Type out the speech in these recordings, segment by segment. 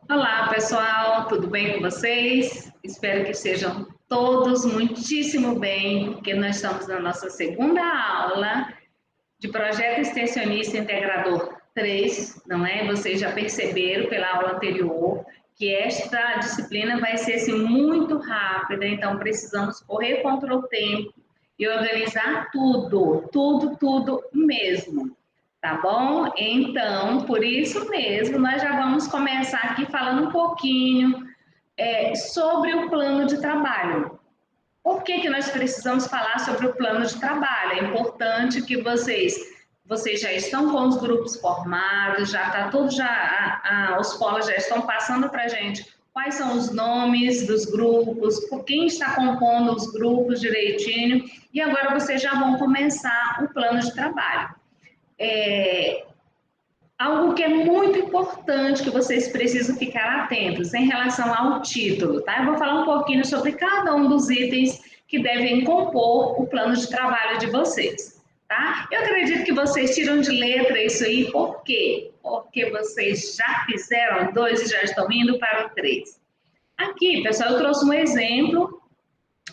Olá, pessoal, tudo bem com vocês? Espero que estejam todos muitíssimo bem, porque nós estamos na nossa segunda aula de Projeto Extensionista Integrador 3, não é? Vocês já perceberam pela aula anterior que esta disciplina vai ser assim, muito rápida, então precisamos correr contra o tempo e organizar tudo mesmo. Tá bom? Então, por isso mesmo, nós já vamos começar aqui falando um pouquinho sobre o plano de trabalho. Por que nós precisamos falar sobre o plano de trabalho? É importante que vocês já estão com os grupos formados, já está tudo, os polos já estão passando para a gente quais são os nomes dos grupos, por quem está compondo os grupos direitinho, e agora vocês já vão começar o plano de trabalho. Algo que é muito importante que vocês precisam ficar atentos em relação ao título, tá? Eu vou falar um pouquinho sobre cada um dos itens que devem compor o plano de trabalho de vocês, tá? Eu acredito que vocês tiram de letra isso aí, por quê? Porque vocês já fizeram 2 e já estão indo para o 3. Aqui, pessoal, eu trouxe um exemplo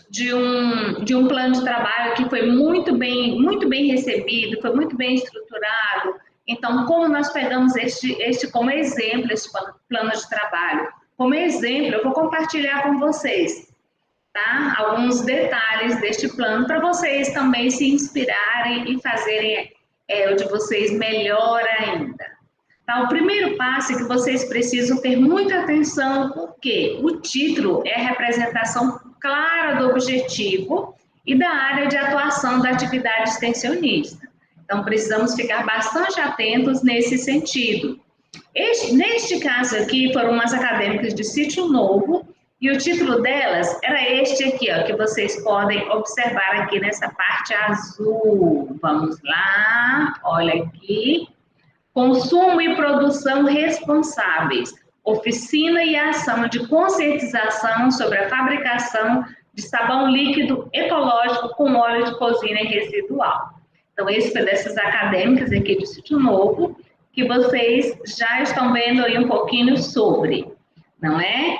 de um plano de trabalho que foi muito bem recebido, foi muito bem estruturado. Então, como nós pegamos este como exemplo, este plano de trabalho, como exemplo, eu vou compartilhar com vocês, tá? Alguns detalhes deste plano para vocês também se inspirarem e fazerem o de vocês melhor ainda. Tá, o primeiro passo é que vocês precisam ter muita atenção, porque o título é a representação clara do objetivo e da área de atuação da atividade extensionista. Então, precisamos ficar bastante atentos nesse sentido. Neste caso aqui, foram umas acadêmicas de Sítio Novo, e o título delas era este aqui, ó, que vocês podem observar aqui nessa parte azul. Vamos lá, olha aqui. Consumo e produção responsáveis. Oficina e ação de conscientização sobre a fabricação de sabão líquido ecológico com óleo de cozinha residual. Então, esse foi dessas acadêmicas aqui de Sítio Novo, que vocês já estão vendo aí um pouquinho sobre, não é?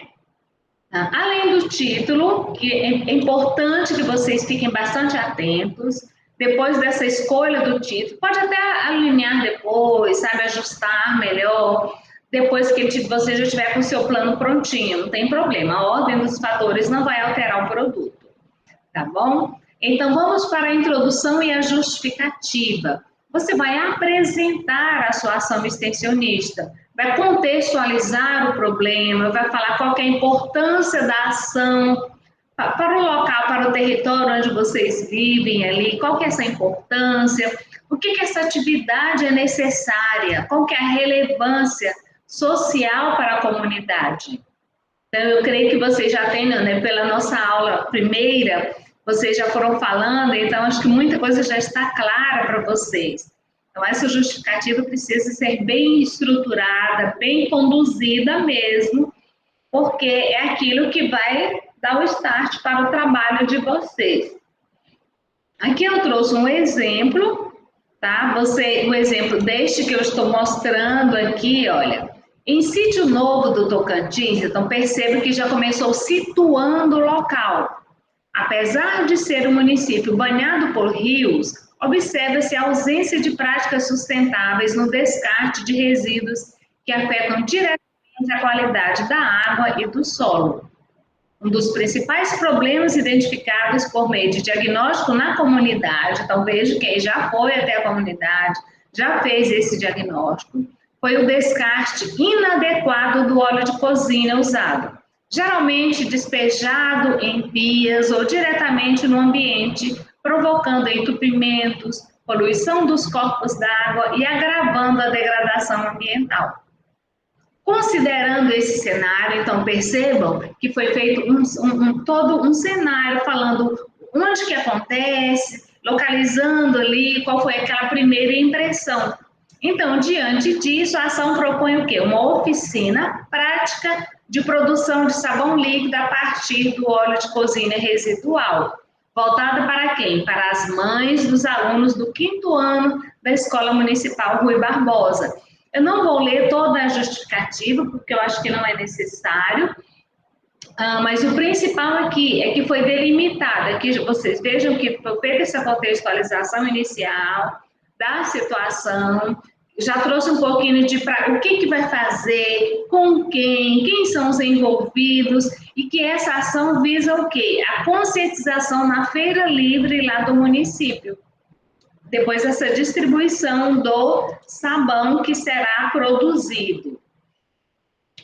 Além do título, que é importante que vocês fiquem bastante atentos, depois dessa escolha do título, pode até alinhar depois, sabe, ajustar melhor, depois que você já estiver com o seu plano prontinho, não tem problema, a ordem dos fatores não vai alterar o produto, tá bom? Então, vamos para a introdução e a justificativa. Você vai apresentar a sua ação extensionista, vai contextualizar o problema, vai falar qual é a importância da ação para o local, para o território onde vocês vivem ali, qual que é essa importância, o que essa atividade é necessária, qual que é a relevância social para a comunidade. Então, eu creio que vocês já têm, né, pela nossa aula primeira, vocês já foram falando, então acho que muita coisa já está clara para vocês. Então, essa justificativa precisa ser bem estruturada, bem conduzida mesmo, porque é aquilo que vai dar o start para o trabalho de vocês. Aqui eu trouxe um exemplo, tá? O exemplo deste que eu estou mostrando aqui, olha. Em Sítio Novo do Tocantins, então perceba que já começou situando o local. Apesar de ser um município banhado por rios, observa-se a ausência de práticas sustentáveis no descarte de resíduos que afetam diretamente a qualidade da água e do solo. Um dos principais problemas identificados por meio de diagnóstico na comunidade, então veja quem já foi até a comunidade, já fez esse diagnóstico, foi o descarte inadequado do óleo de cozinha usado, geralmente despejado em pias ou diretamente no ambiente, provocando entupimentos, poluição dos corpos d'água e agravando a degradação ambiental. Considerando esse cenário, então percebam que foi feito todo um cenário falando onde que acontece, localizando ali qual foi aquela primeira impressão. Então, diante disso, a ação propõe o quê? Uma oficina prática de produção de sabão líquido a partir do óleo de cozinha residual. Voltada para quem? Para as mães dos alunos do 5º ano da Escola Municipal Rui Barbosa. Eu não vou ler toda a justificativa, porque eu acho que não é necessário, mas o principal aqui é que foi delimitada, que vocês vejam que foi feita essa contextualização inicial da situação, já trouxe um pouquinho de o que vai fazer, com quem são os envolvidos, e que essa ação visa o quê? A conscientização na feira livre lá do município. Depois essa distribuição do sabão que será produzido.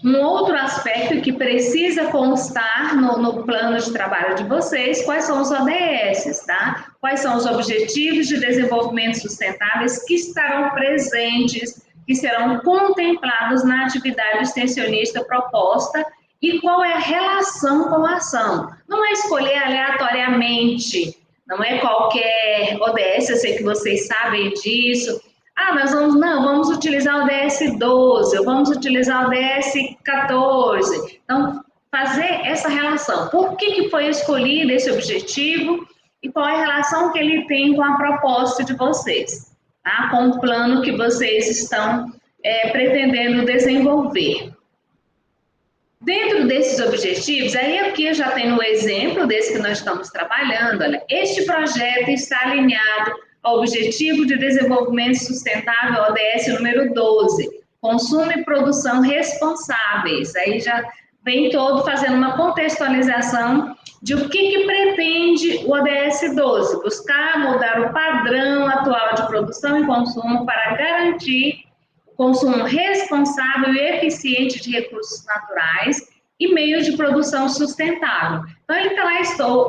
Um outro aspecto que precisa constar no plano de trabalho de vocês, quais são os ODS, tá? Quais são os Objetivos de Desenvolvimento Sustentáveis que estarão presentes, que serão contemplados na atividade extensionista proposta e qual é a relação com a ação. Não é escolher aleatoriamente, não é qualquer ODS, eu sei que vocês sabem disso. Nós vamos utilizar o ODS 12, ou vamos utilizar o ODS 14. Então, fazer essa relação. Por que foi escolhido esse objetivo e qual é a relação que ele tem com a proposta de vocês, tá? Com o plano que vocês estão pretendendo desenvolver. Dentro desses objetivos, aí aqui eu já tenho um exemplo desse que nós estamos trabalhando. Olha, este projeto está alinhado ao Objetivo de Desenvolvimento Sustentável, ODS número 12, consumo e produção responsáveis. Aí já vem todo fazendo uma contextualização de o que pretende o ODS 12, buscar mudar o padrão atual de produção e consumo para garantir o consumo responsável e eficiente de recursos naturais e meios de produção sustentável. Então,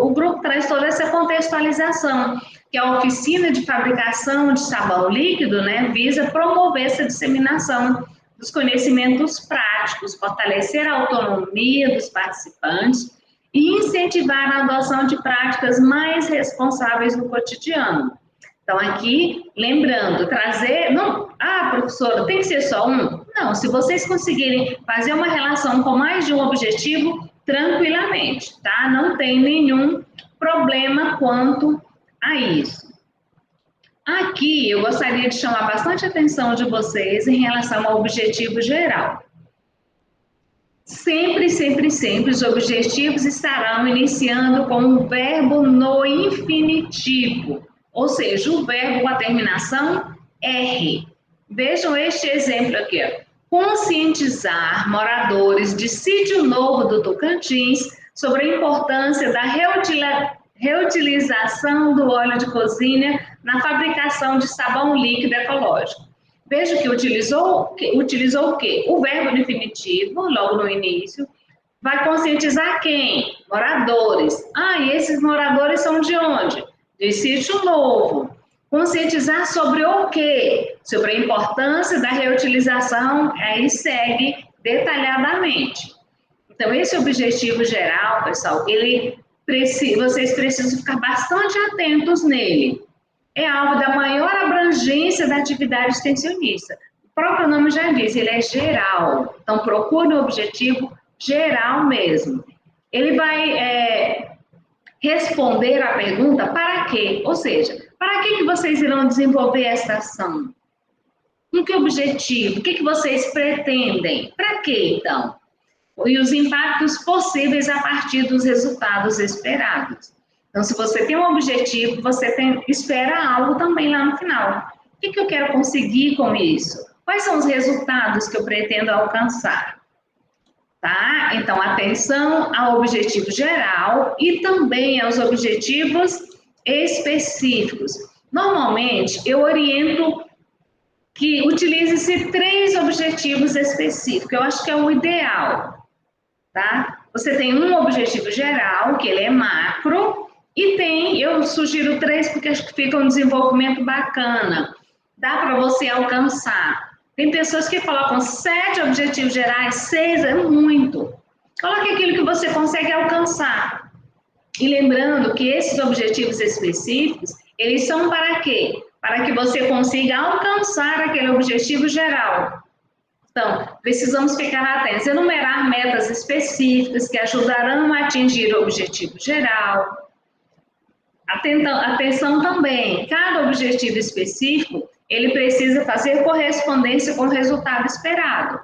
o grupo traz toda essa contextualização, que a oficina de fabricação de sabão líquido, visa promover essa disseminação dos conhecimentos práticos, fortalecer a autonomia dos participantes e incentivar a adoção de práticas mais responsáveis no cotidiano. Então, aqui, lembrando, trazer... professora, tem que ser só um? Não, se vocês conseguirem fazer uma relação com mais de um objetivo, tranquilamente, tá? Não tem nenhum problema quanto a isso. Aqui, eu gostaria de chamar bastante atenção de vocês em relação ao objetivo geral. Sempre, sempre, sempre, os objetivos estarão iniciando com o verbo no infinitivo, ou seja, o verbo com a terminação R. Vejam este exemplo aqui, ó. Conscientizar moradores de Sítio Novo do Tocantins sobre a importância da reutilização do óleo de cozinha na fabricação de sabão líquido ecológico. Veja que utilizou o quê? O verbo no infinitivo, logo no início. Vai conscientizar quem? Moradores. E esses moradores são de onde? De Sítio Novo. Conscientizar sobre o quê? Sobre a importância da reutilização, aí segue detalhadamente. Então, esse objetivo geral, pessoal, vocês precisam ficar bastante atentos nele. É algo da maior abrangência da atividade extensionista. O próprio nome já diz, ele é geral. Então, procure um objetivo geral mesmo. Ele vai responder a pergunta para quê? Ou seja, para que vocês irão desenvolver essa ação? Com que objetivo? O que vocês pretendem? Para quê, então? E os impactos possíveis a partir dos resultados esperados. Então, se você tem um objetivo, você espera algo também lá no final. O que eu quero conseguir com isso? Quais são os resultados que eu pretendo alcançar? Tá? Então, atenção ao objetivo geral e também aos objetivos específicos. Normalmente, eu oriento que utilize-se 3 objetivos específicos. Eu acho que é o ideal, tá? Você tem um objetivo geral, que ele é macro, e eu sugiro 3 porque acho que fica um desenvolvimento bacana. Dá para você alcançar. Tem pessoas que colocam 7 objetivos gerais, 6 é muito. Coloque aquilo que você consegue alcançar. E lembrando que esses objetivos específicos, eles são para quê? Para que você consiga alcançar aquele objetivo geral. Então, precisamos ficar atentos, enumerar metas específicas que ajudarão a atingir o objetivo geral. Atenção também, cada objetivo específico, ele precisa fazer correspondência com o resultado esperado.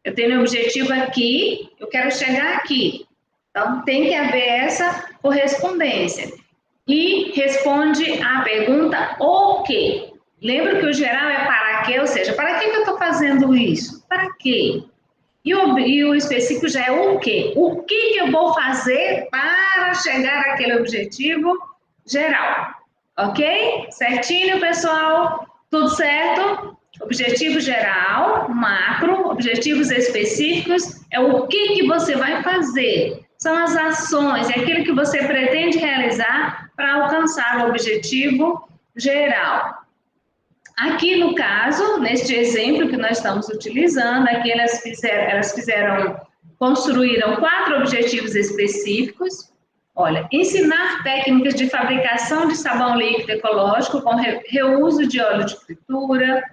Eu tenho um objetivo aqui, eu quero chegar aqui. Então, tem que haver essa correspondência. E responde à pergunta o quê? Lembra que o geral é para quê? Ou seja, para que eu estou fazendo isso? Para quê? E o específico já é o quê? O que eu vou fazer para chegar àquele objetivo geral? Ok? Certinho, pessoal? Tudo certo? Objetivo geral, macro, objetivos específicos, é o que você vai fazer. São as ações, é aquilo que você pretende realizar para alcançar o objetivo geral. Aqui no caso, neste exemplo que nós estamos utilizando, aqui elas construíram 4 objetivos específicos. Olha, ensinar técnicas de fabricação de sabão líquido ecológico com reuso de óleo de fritura.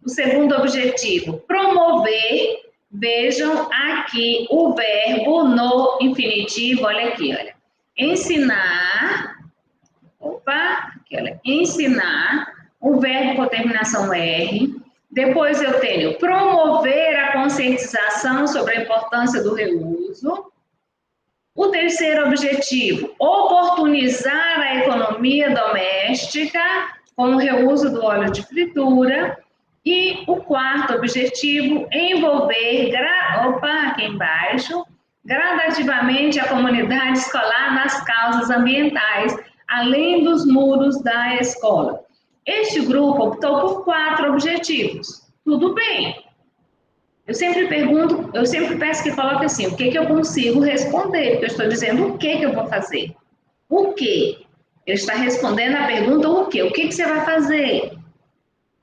O segundo objetivo, promover, vejam aqui o verbo no infinitivo, olha aqui, olha, ensinar, aqui, olha, ensinar, o verbo com terminação R, depois eu tenho promover a conscientização sobre a importância do reuso. O terceiro objetivo, oportunizar a economia doméstica com o reuso do óleo de fritura. E o quarto objetivo, envolver, aqui embaixo, gradativamente a comunidade escolar nas causas ambientais, além dos muros da escola. Este grupo optou por 4 objetivos. Tudo bem. Eu sempre peço que coloque assim, o que eu consigo responder, porque eu estou dizendo o que eu vou fazer. O que? Ele está respondendo a pergunta o quê? O que você vai fazer?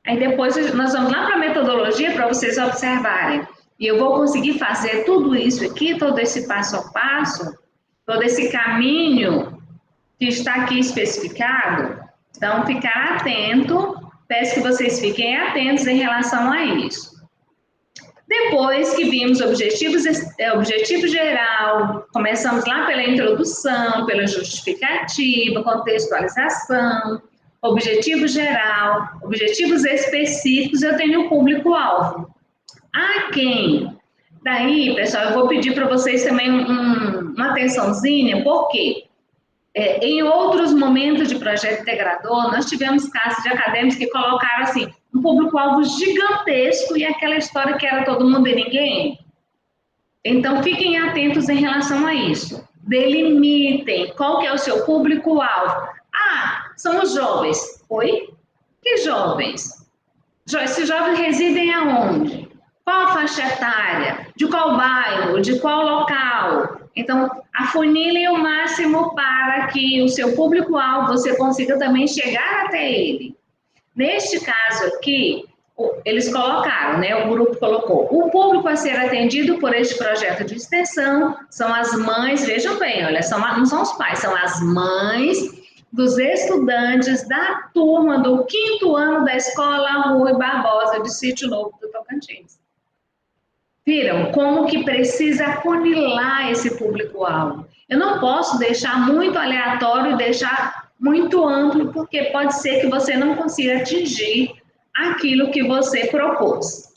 Aí depois nós vamos lá para a metodologia para vocês observarem. E eu vou conseguir fazer tudo isso aqui, todo esse passo a passo, todo esse caminho que está aqui especificado. Então, ficar atento, peço que vocês fiquem atentos em relação a isso. Depois que vimos objetivo geral, começamos lá pela introdução, pela justificativa, contextualização, objetivo geral, objetivos específicos, eu tenho o público-alvo. A quem? Daí, pessoal, eu vou pedir para vocês também uma atençãozinha, porque em outros momentos de projeto integrador, nós tivemos casos de acadêmicos que colocaram assim, um público-alvo gigantesco e aquela história que era todo mundo e ninguém. Então, fiquem atentos em relação a isso. Delimitem qual que é o seu público-alvo. Ah, são os jovens. Oi? Que jovens? Esses jovens residem aonde? Qual a faixa etária? De qual bairro? De qual local? Então, afunilem o máximo para que o seu público-alvo você consiga também chegar até ele. Neste caso aqui, eles colocaram, né? O grupo colocou. O público a ser atendido por este projeto de extensão são as mães, vejam bem, olha, não são os pais, são as mães dos estudantes da turma do 5º ano da Escola Rui Barbosa de Sítio Novo do Tocantins. Viram como que precisa afunilar esse público-alvo? Eu não posso deixar muito aleatório e deixar muito amplo, porque pode ser que você não consiga atingir aquilo que você propôs.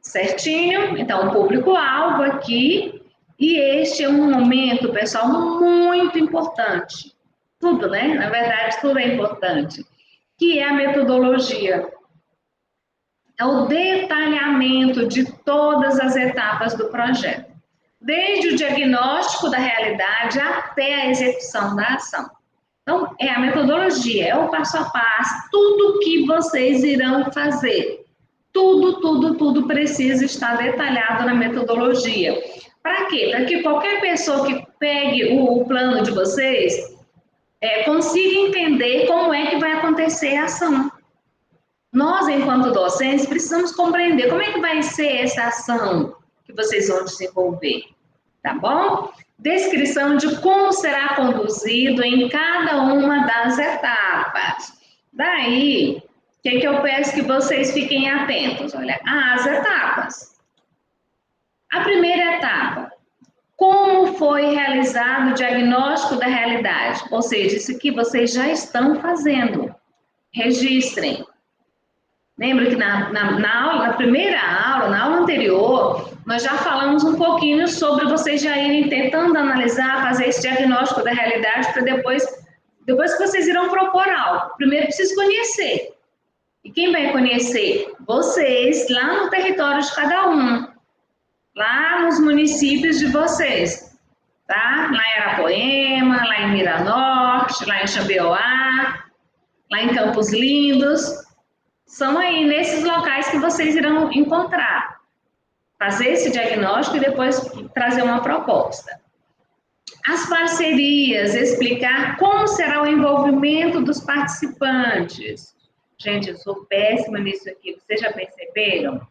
Certinho? Então, o público-alvo aqui, e este é um momento, pessoal, muito importante. Tudo, né? Na verdade, tudo é importante. Que é a metodologia. É o detalhamento de todas as etapas do projeto, desde o diagnóstico da realidade até a execução da ação. Então, é a metodologia, é o passo a passo, tudo que vocês irão fazer. Tudo precisa estar detalhado na metodologia. Para quê? Para que qualquer pessoa que pegue o plano de vocês consiga entender como é que vai acontecer a ação. Nós, enquanto docentes, precisamos compreender como é que vai ser essa ação que vocês vão desenvolver, tá bom? Descrição de como será conduzido em cada uma das etapas. Daí, o que eu peço que vocês fiquem atentos? Olha, as etapas. A primeira etapa, como foi realizado o diagnóstico da realidade? Ou seja, isso que vocês já estão fazendo. Registrem. Lembra que na primeira aula, na aula anterior, nós já falamos um pouquinho sobre vocês já irem tentando analisar, fazer esse diagnóstico da realidade para depois que vocês irão propor algo. Primeiro precisa conhecer. E quem vai conhecer? Vocês, lá no território de cada um, lá nos municípios de vocês, tá? Lá em Arapoema, lá em Miranorte, lá em Xambioá, lá em Campos Lindos. São aí nesses locais que vocês irão encontrar. Fazer esse diagnóstico e depois trazer uma proposta. As parcerias, explicar como será o envolvimento dos participantes. Gente, eu sou péssima nisso aqui, vocês já perceberam?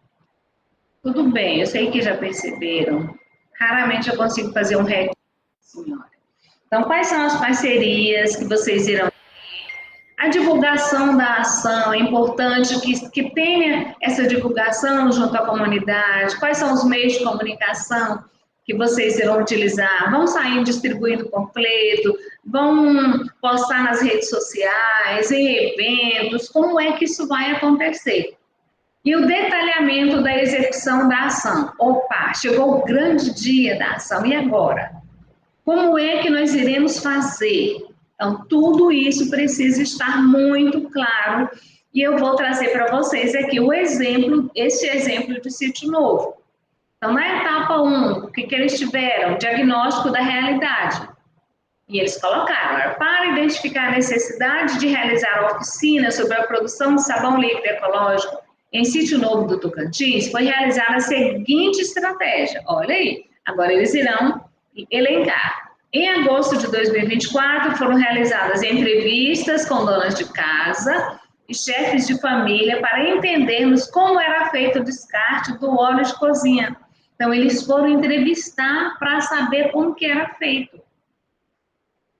Tudo bem, eu sei que já perceberam. Raramente eu consigo fazer um recorde, senhora. Então, quais são as parcerias que vocês irão ter? A divulgação da ação, é importante que tenha essa divulgação junto à comunidade. Quais são os meios de comunicação que vocês irão utilizar? Vão sair distribuindo panfleto, vão postar nas redes sociais, em eventos, como é que isso vai acontecer? E o detalhamento da execução da ação. Opa, chegou o grande dia da ação, e agora? Como é que nós iremos fazer? Então, tudo isso precisa estar muito claro, e eu vou trazer para vocês aqui este exemplo de Sítio Novo. Então, na etapa 1, o que eles tiveram? Diagnóstico da realidade. E eles colocaram, para identificar a necessidade de realizar oficina sobre a produção de sabão líquido ecológico em Sítio Novo do Tocantins, foi realizada a seguinte estratégia. Olha aí, agora eles irão elencar. Em agosto de 2024, foram realizadas entrevistas com donas de casa e chefes de família para entendermos como era feito o descarte do óleo de cozinha. Então, eles foram entrevistar para saber como que era feito.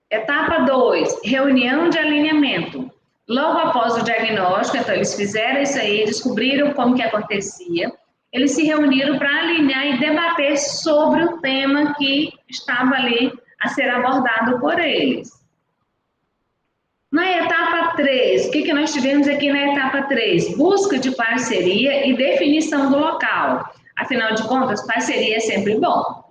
Etapa 2, reunião de alinhamento. Logo após o diagnóstico, então, eles fizeram isso aí, descobriram como que acontecia. Eles se reuniram para alinhar e debater sobre o tema que estava ali a ser abordado por eles. Na etapa 3, o que nós tivemos aqui na etapa 3? Busca de parceria e definição do local. Afinal de contas, parceria é sempre bom,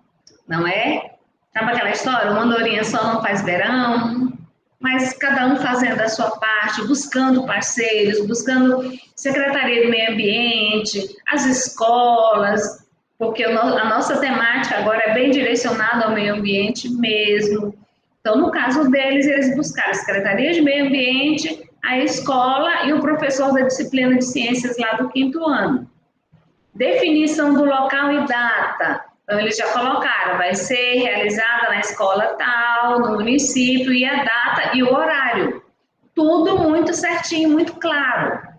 não é? Sabe aquela história, uma andorinha só não faz verão, mas cada um fazendo a sua parte, buscando parceiros, buscando Secretaria do Meio Ambiente, as escolas, porque a nossa temática agora é bem direcionada ao meio ambiente mesmo. Então, no caso deles, eles buscaram a Secretaria de Meio Ambiente, a escola e o professor da disciplina de ciências lá do 5º ano. Definição do local e data. Então, eles já colocaram, vai ser realizada na escola tal, no município, e a data e o horário. Tudo muito certinho, muito claro.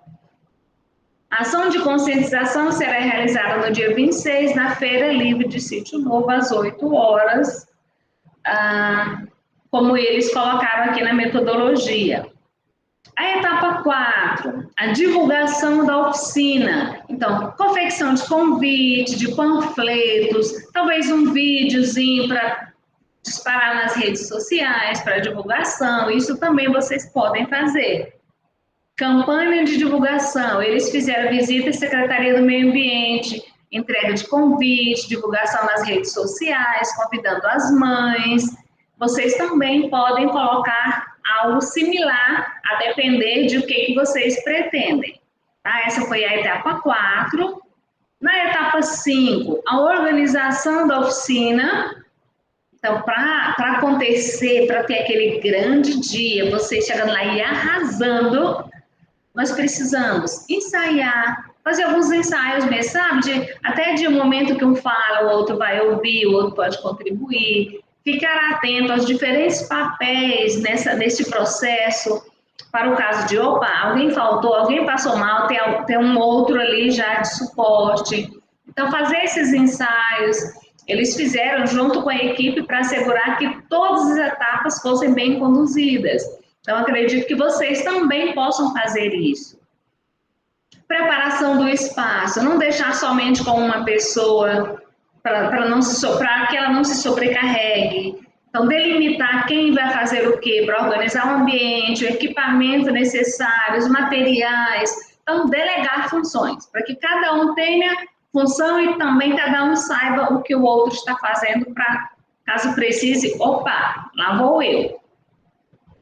A ação de conscientização será realizada no dia 26, na Feira Livre de Sítio Novo, às 8 horas, como eles colocaram aqui na metodologia. A etapa 4, a divulgação da oficina. Então, confecção de convite, de panfletos, talvez um videozinho para disparar nas redes sociais, para divulgação, isso também vocês podem fazer. Campanha de divulgação, eles fizeram visita à Secretaria do Meio Ambiente, entrega de convite, divulgação nas redes sociais, convidando as mães. Vocês também podem colocar algo similar, a depender de o que vocês pretendem. Tá? Essa foi a etapa 4. Na etapa 5, a organização da oficina. Então, para acontecer, para ter aquele grande dia, vocês chegando lá e arrasando, nós precisamos ensaiar, fazer alguns ensaios mesmo, sabe? Até de um momento que um fala, o outro vai ouvir, o outro pode contribuir. Ficar atento aos diferentes papéis nesse processo, para o caso de, opa, alguém faltou, alguém passou mal, tem um outro ali já de suporte. Então, fazer esses ensaios, eles fizeram junto com a equipe para assegurar que todas as etapas fossem bem conduzidas. Então, acredito que vocês também possam fazer isso. Preparação do espaço, não deixar somente com uma pessoa, para que ela não se sobrecarregue. Então, delimitar quem vai fazer o quê, para organizar o ambiente, o equipamento necessário, os materiais, Então, delegar funções, para que cada um tenha função e também cada um saiba o que o outro está fazendo para, caso precise, opa, lá vou eu.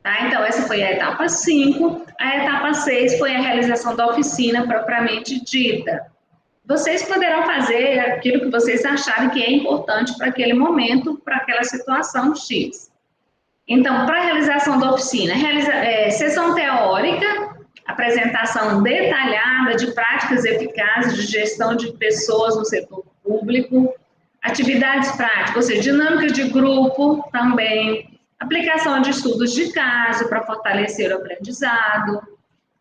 Tá? Então, essa foi a etapa 5. A etapa 6 foi a realização da oficina propriamente dita. Vocês poderão fazer aquilo que vocês acharem que é importante para aquele momento, para aquela situação X. Então, para a realização da oficina, sessão teórica, apresentação detalhada de práticas eficazes de gestão de pessoas no setor público, atividades práticas, ou seja, dinâmicas de grupo também, aplicação de estudos de caso para fortalecer o aprendizado,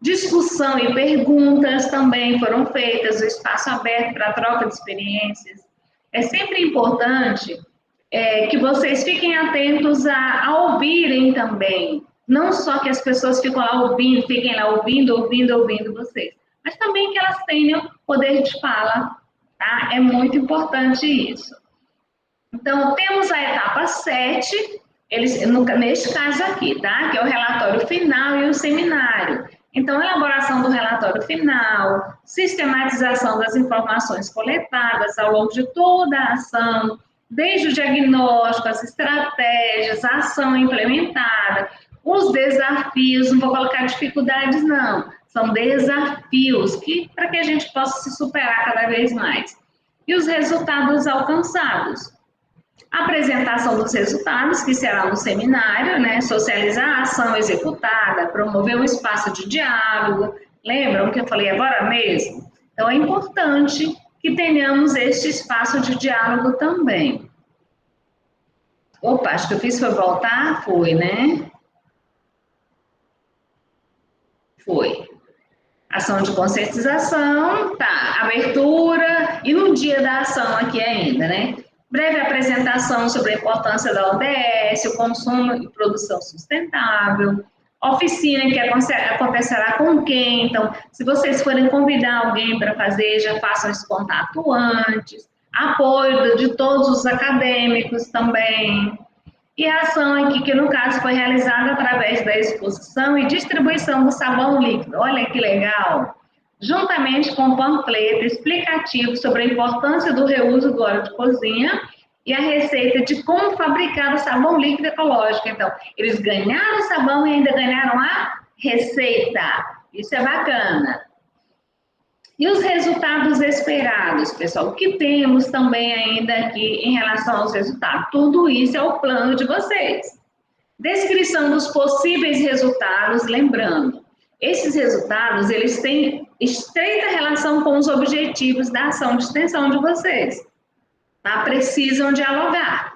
discussão e perguntas também foram feitas, o espaço aberto para troca de experiências. É sempre importante que vocês fiquem atentos a ouvirem também, não só que as pessoas fiquem lá ouvindo vocês, mas também que elas tenham poder de fala, tá? É muito importante isso. Então, temos a etapa 7, neste caso aqui, tá? Que é o relatório final e o seminário. Então, elaboração do relatório final, sistematização das informações coletadas ao longo de toda a ação, desde o diagnóstico, as estratégias, a ação implementada, os desafios, não vou colocar dificuldades não, são desafios para que a gente possa se superar cada vez mais. E os resultados alcançados. Apresentação dos resultados, que será no seminário, né? Socializar a ação executada, promover um espaço de diálogo. Lembram que eu falei agora mesmo? Então, é importante que tenhamos este espaço de diálogo também. Opa, acho que eu fiz foi voltar? Foi, né? Foi. Ação de conscientização, tá. Abertura, e no dia da ação aqui ainda, né? Breve apresentação sobre a importância da ODS, o consumo e produção sustentável, oficina que acontecerá com quem, então, se vocês forem convidar alguém para fazer, já façam esse contato antes, apoio de todos os acadêmicos também, e a ação aqui, que no caso foi realizada através da exposição e distribuição do sabão líquido, olha que legal! Juntamente com um panfleto explicativo sobre a importância do reuso do óleo de cozinha e a receita de como fabricar o sabão líquido ecológico. Então, eles ganharam o sabão e ainda ganharam a receita. Isso é bacana. E os resultados esperados, pessoal? O que temos também ainda aqui em relação aos resultados? Tudo isso é o plano de vocês. Descrição dos possíveis resultados, lembrando, esses resultados, eles têm estreita relação com os objetivos da ação de extensão de vocês. Tá? Precisam dialogar.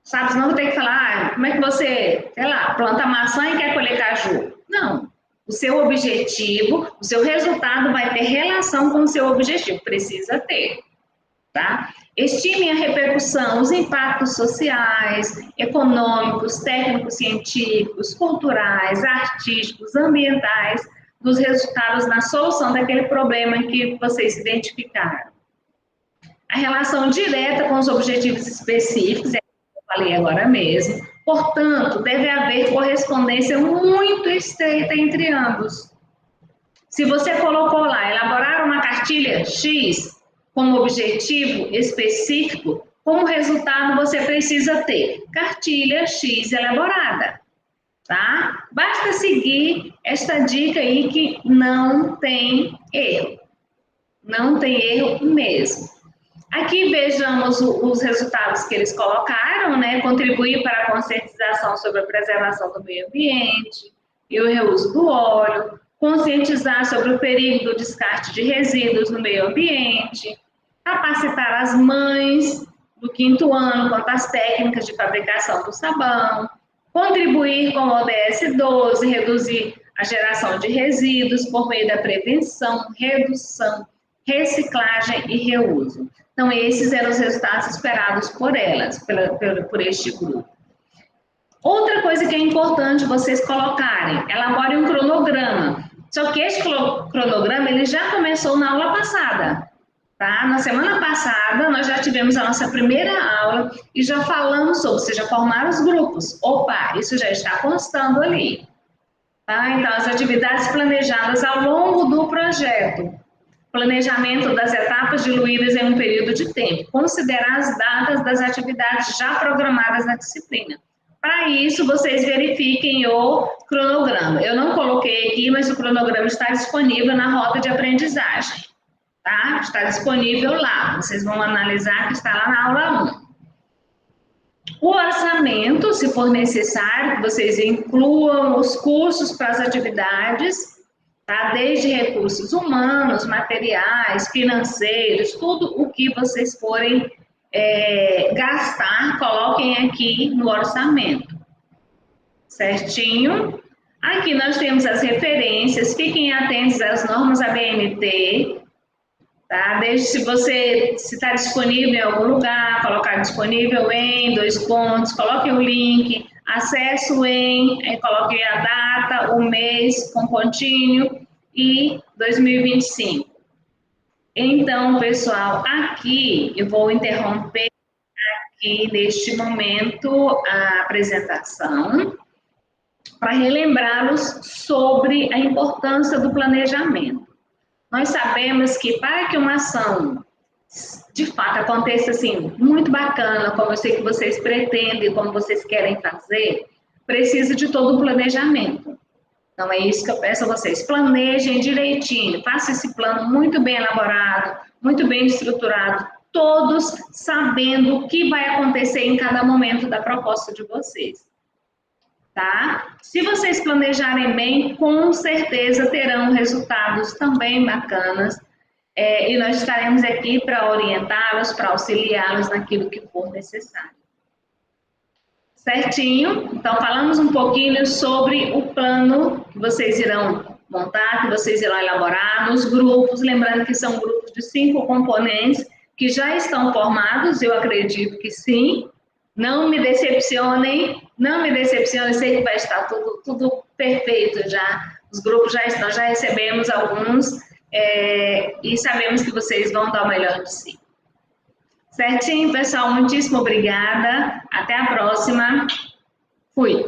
Sabe, senão vou ter que falar, como é que você, sei lá, planta maçã e quer colher caju? Não. O seu objetivo, o seu resultado vai ter relação com o seu objetivo. Precisa ter. Tá? Estime a repercussão, os impactos sociais, econômicos, técnicos, científicos, culturais, artísticos, ambientais, dos resultados na solução daquele problema que vocês identificaram. A relação direta com os objetivos específicos, é o que eu falei agora mesmo. Portanto, deve haver correspondência muito estreita entre ambos. Se você colocou lá, elaborar uma cartilha X, como objetivo específico, como resultado você precisa ter cartilha X elaborada, tá? Basta seguir esta dica aí que não tem erro. Não tem erro mesmo. Aqui vejamos os resultados que eles colocaram, né? Contribuir para a conscientização sobre a preservação do meio ambiente e o reuso do óleo, conscientizar sobre o perigo do descarte de resíduos no meio ambiente, capacitar as mães do 5º ano quanto às técnicas de fabricação do sabão, contribuir com o ODS 12, reduzir a geração de resíduos por meio da prevenção, redução, reciclagem e reuso. Então, esses eram os resultados esperados por elas, por este grupo. Outra coisa que é importante vocês colocarem, elaborem um cronograma. Só que este cronograma, ele já começou na aula passada. Tá? Na semana passada, nós já tivemos a nossa primeira aula e já falamos sobre, ou seja, formar os grupos. Opa, isso já está constando ali. Tá? Então, as atividades planejadas ao longo do projeto. Planejamento das etapas diluídas em um período de tempo. Considerar as datas das atividades já programadas na disciplina. Para isso, vocês verifiquem o cronograma. Eu não coloquei aqui, mas o cronograma está disponível na rota de aprendizagem. Tá? Está disponível lá. Vocês vão analisar que está lá na aula 1. O orçamento, se for necessário, que vocês incluam os cursos para as atividades, tá? Desde recursos humanos, materiais, financeiros, tudo o que vocês forem gastar, coloquem aqui no orçamento. Certinho? Aqui nós temos as referências, fiquem atentos às normas ABNT, tá? Desde se você está disponível em algum lugar, colocar disponível em, 2 pontos, coloque o link, acesso em, coloque a data, o mês com pontinho e 2025. Então, pessoal, aqui eu vou interromper aqui neste momento a apresentação para relembrá-los sobre a importância do planejamento. Nós sabemos que para que uma ação de fato aconteça assim, muito bacana, como eu sei que vocês pretendem, como vocês querem fazer, precisa de todo o planejamento. Então é isso que eu peço a vocês, planejem direitinho, façam esse plano muito bem elaborado, muito bem estruturado, todos sabendo o que vai acontecer em cada momento da proposta de vocês. Tá? Se vocês planejarem bem, com certeza terão resultados também bacanas, e nós estaremos aqui para orientá-los, para auxiliá-los naquilo que for necessário. Certinho? Então, falamos um pouquinho sobre o plano que vocês irão montar, que vocês irão elaborar nos grupos, lembrando que são grupos de 5 componentes que já estão formados, eu acredito que sim. Não me decepcionem, sei que vai estar tudo perfeito já. Os grupos já estão, já recebemos alguns e sabemos que vocês vão dar o melhor de si. Certinho, pessoal? Muitíssimo obrigada. Até a próxima. Fui.